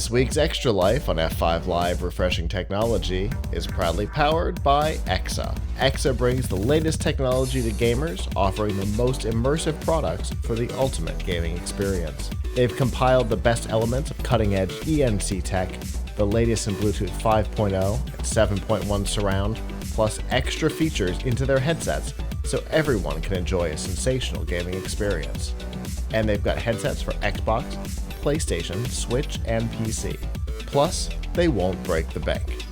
This week's Extra Life on F5 Live Refreshing Technology is proudly powered by EXA. EXA brings the latest technology to gamers, offering the most immersive products for the ultimate gaming experience. They've compiled the best elements of cutting-edge ENC tech, the latest in Bluetooth 5.0 and 7.1 surround, plus extra features into their headsets so everyone can enjoy a sensational gaming experience. And they've got headsets for Xbox, PlayStation, Switch, and PC. Plus, they won't break the bank.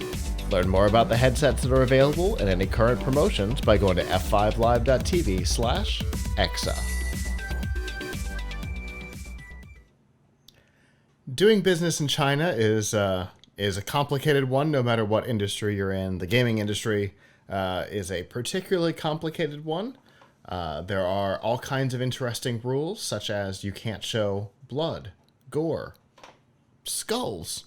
Learn more about the headsets that are available and any current promotions by going to f5live.tv/exa. Doing business in China is a complicated one, no matter what industry you're in. The gaming industry is a particularly complicated one. There are all kinds of interesting rules, such as you can't show blood, gore, skulls,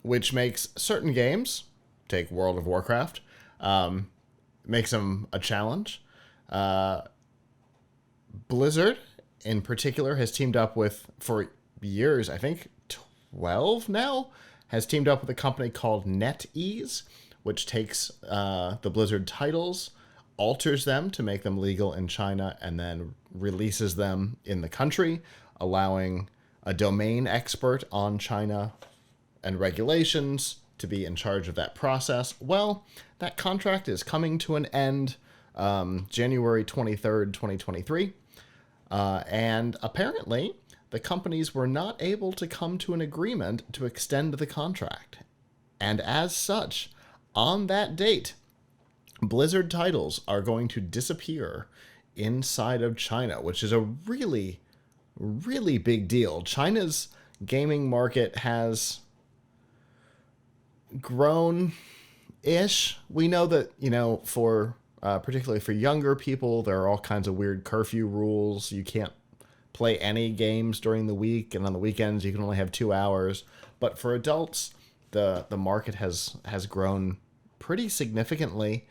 which makes certain games, take World of Warcraft, makes them a challenge. Blizzard, in particular, has teamed up with, for years, I think 12 now, has teamed up with a company called NetEase, which takes the Blizzard titles, alters them to make them legal in China, and then releases them in the country, allowing a domain expert on China and regulations to be in charge of that process. Well, that contract is coming to an end January 23rd, 2023. And apparently, the companies were not able to come to an agreement to extend the contract. And as such, on that date, Blizzard titles are going to disappear inside of China, which is a really, really big deal. China's gaming market has grown-ish. We know that, for particularly for younger people, there are all kinds of weird curfew rules. You can't play any games during the week, and on the weekends you can only have 2 hours. But for adults, the market has grown pretty significantly.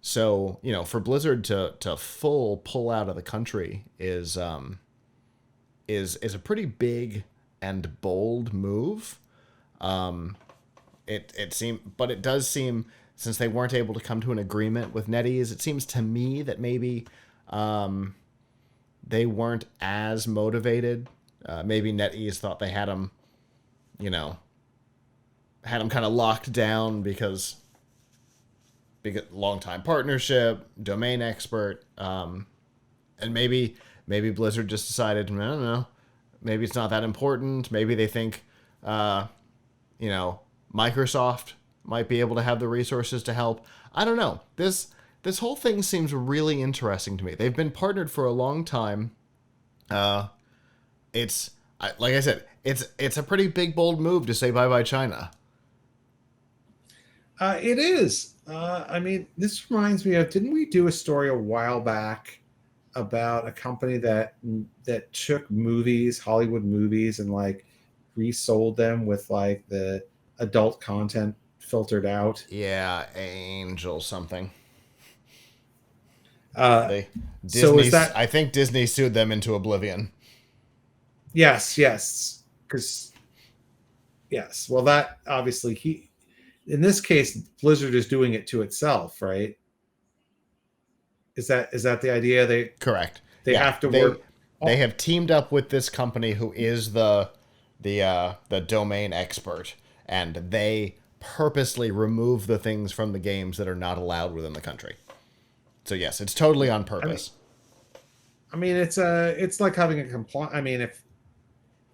So, for Blizzard to full pull out of the country is a pretty big and bold move. It does seem, since they weren't able to come to an agreement with NetEase, it seems to me that maybe they weren't as motivated. Maybe NetEase thought they had them, kind of locked down because long-time partnership, domain expert, and maybe Blizzard just decided, I don't know, maybe it's not that important. Maybe they think, Microsoft might be able to have the resources to help. I don't know. This whole thing seems really interesting to me. They've been partnered for a long time. Like I said, it's a pretty big, bold move to say bye-bye China. It is. This reminds me of, didn't we do a story a while back about a company that took movies, Hollywood movies, and resold them with the adult content filtered out? Yeah, Angel something. So is that? I think Disney sued them into oblivion. Yes. Well, that obviously in this case, Blizzard is doing it to itself, right? Is that the idea? Correct. They have to work. They have teamed up with this company who is the domain expert, and they purposely remove the things from the games that are not allowed within the country. So yes, it's totally on purpose. It's like having a compliant. If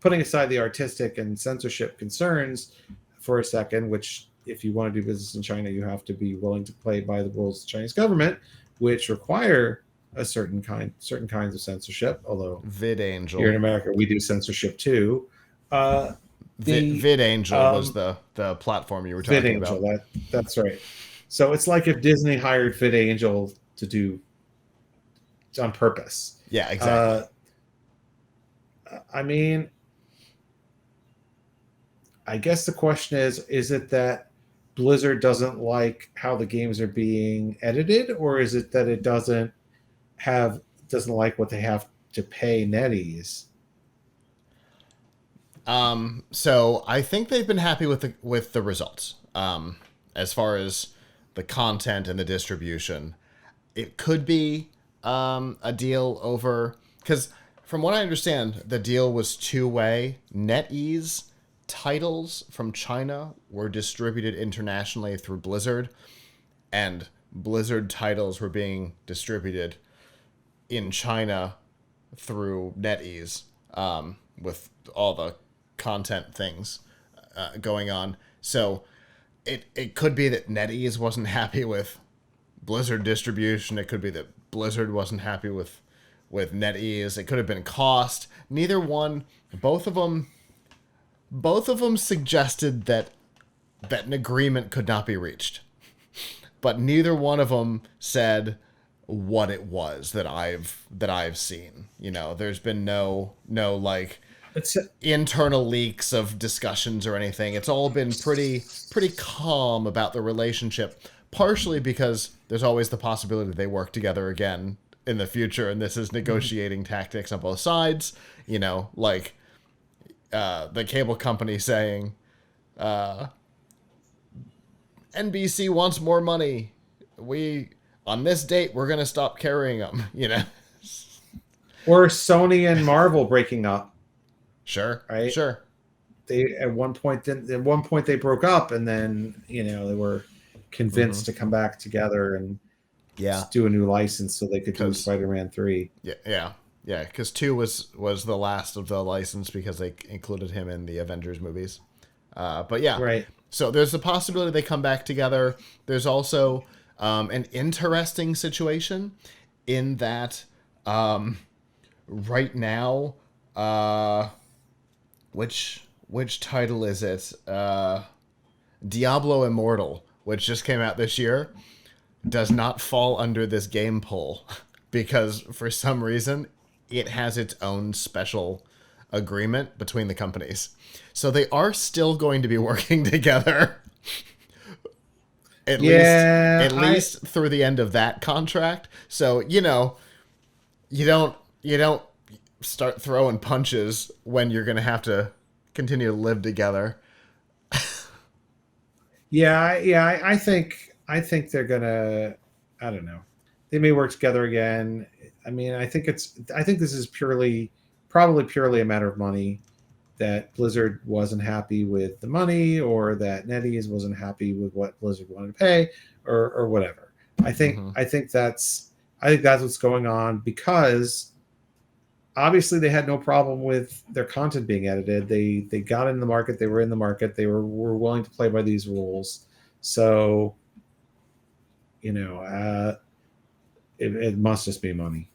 putting aside the artistic and censorship concerns for a second, which if you want to do business in China, you have to be willing to play by the rules of the Chinese government, which require a certain kinds of censorship. Although VidAngel here in America, we do censorship too. VidAngel was the platform you were talking about. That's right. So it's like if Disney hired VidAngel to do on purpose. Yeah, exactly. I guess the question is it that Blizzard doesn't like how the games are being edited, or is it that it doesn't like what they have to pay NetEase? So I think they've been happy with the results. As far as the content and the distribution, it could be a deal over, because from what I understand, the deal was two-way. NetEase titles from China were distributed internationally through Blizzard, and Blizzard titles were being distributed in China through NetEase, with all the content things going on. So it could be that NetEase wasn't happy with Blizzard distribution. It could be that Blizzard wasn't happy with NetEase. It could have been cost. Neither one. Both of them suggested that an agreement could not be reached, but neither one of them said what it was that I've seen. You know, there's been no like internal leaks of discussions or anything. It's all been pretty calm about the relationship, partially because there's always the possibility they work together again in the future, and this is negotiating tactics on both sides. You know, like the cable company saying, NBC wants more money. On this date, we're going to stop carrying them, you know? Or Sony and Marvel breaking up. Sure. Right? Sure. At one point they broke up, and then, you know, they were convinced to come back together and do a new license so they could do Spider-Man 3. Yeah. Because 2 was the last of the license because they included him in the Avengers movies. But yeah. Right. So there's a possibility they come back together. There's also an interesting situation in that right now, which title is it? Diablo Immortal, which just came out this year, does not fall under this game poll because for some reason it has its own special agreement between the companies. So they are still going to be working together. At least through the end of that contract. So, you know, you don't start throwing punches when you're going to have to continue to live together. I think they're going to, I don't know. They may work together again. I mean, I think this is probably purely a matter of money, that Blizzard wasn't happy with the money, or that NetEase wasn't happy with what Blizzard wanted to pay, or whatever. I think that's what's going on, because obviously they had no problem with their content being edited. They got in the market. They were in the market. They were willing to play by these rules. So, you know, it must just be money.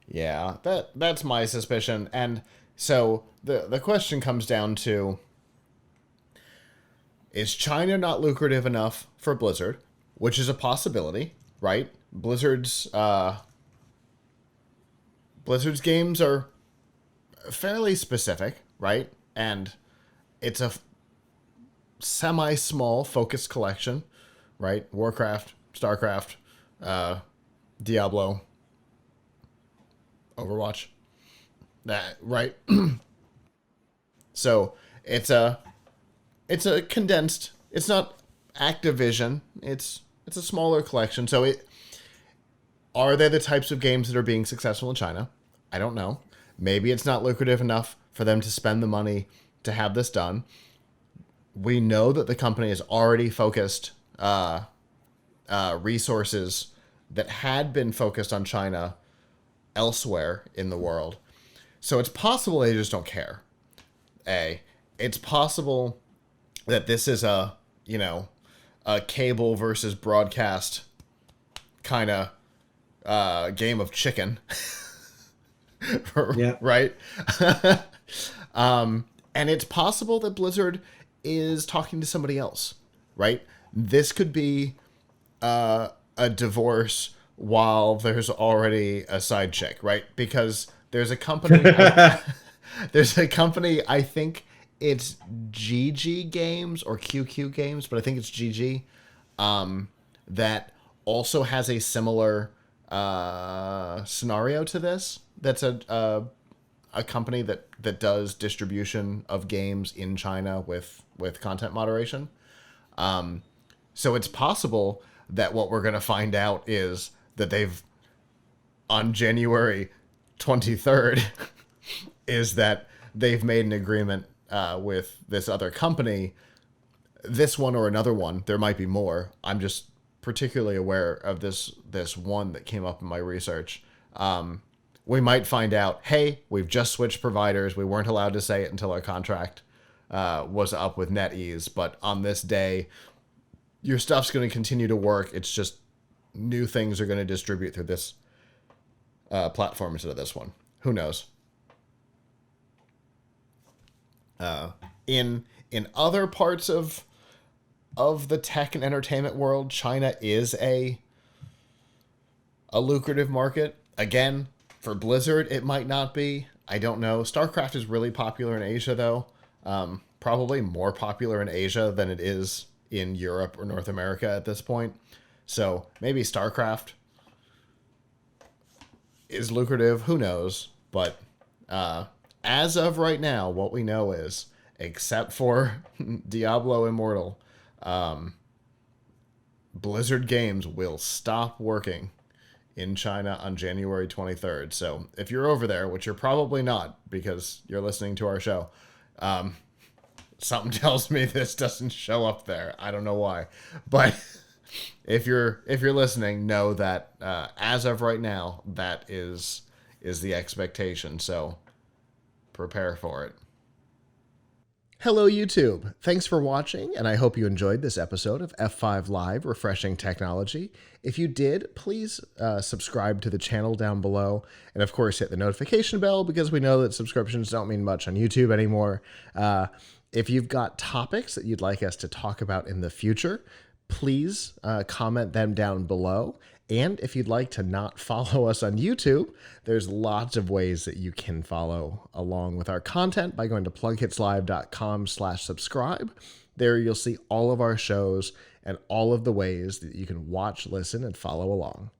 Yeah, that's my suspicion. And so the question comes down to, is China not lucrative enough for Blizzard? Which is a possibility, right? Blizzard's games are fairly specific, right? And it's a semi-small focused collection, right? Warcraft, Starcraft, Diablo, Overwatch. That right. So it's a condensed. It's not Activision. It's a smaller collection. So are they the types of games that are being successful in China? I don't know. Maybe it's not lucrative enough for them to spend the money to have this done. We know that the company has already focused resources that had been focused on China elsewhere in the world. So it's possible they just don't care. It's possible that this is a cable versus broadcast kind of game of chicken. Yeah. Right? And it's possible that Blizzard is talking to somebody else, right? This could be a divorce while there's already a side chick, right? Because there's a company, I think it's GG Games or QQ Games, but I think it's GG, that also has a similar scenario to this. That's a a company that does distribution of games in China with content moderation. So it's possible that what we're going to find out is that they've, on January 23rd, is that they've made an agreement with this other company, this one or another one. There might be more. I'm just particularly aware of this one that came up in my research. We might find out, hey, we've just switched providers. We weren't allowed to say it until our contract was up with NetEase, but on this day, your stuff's going to continue to work. It's just new things are going to distribute through this platform instead of this one. Who knows? In other parts of the tech and entertainment world, China is a lucrative market. Again, for Blizzard, it might not be. I don't know. StarCraft is really popular in Asia, though. Probably more popular in Asia than it is in Europe or North America at this point. So maybe StarCraft is lucrative. Who knows? But as of right now, what we know is, except for Diablo Immortal, Blizzard Games will stop working in China on January 23rd. So if you're over there, which you're probably not because you're listening to our show, something tells me this doesn't show up there. I don't know why. But if you're listening, know that as of right now, that is the expectation. So prepare for it. Hello, YouTube. Thanks for watching, and I hope you enjoyed this episode of F5 Live Refreshing Technology. If you did, please subscribe to the channel down below, and of course hit the notification bell because we know that subscriptions don't mean much on YouTube anymore. If you've got topics that you'd like us to talk about in the future, please comment them down below. And if you'd like to not follow us on YouTube, there's lots of ways that you can follow along with our content by going to plughitslive.com/subscribe. There you'll see all of our shows and all of the ways that you can watch, listen, and follow along.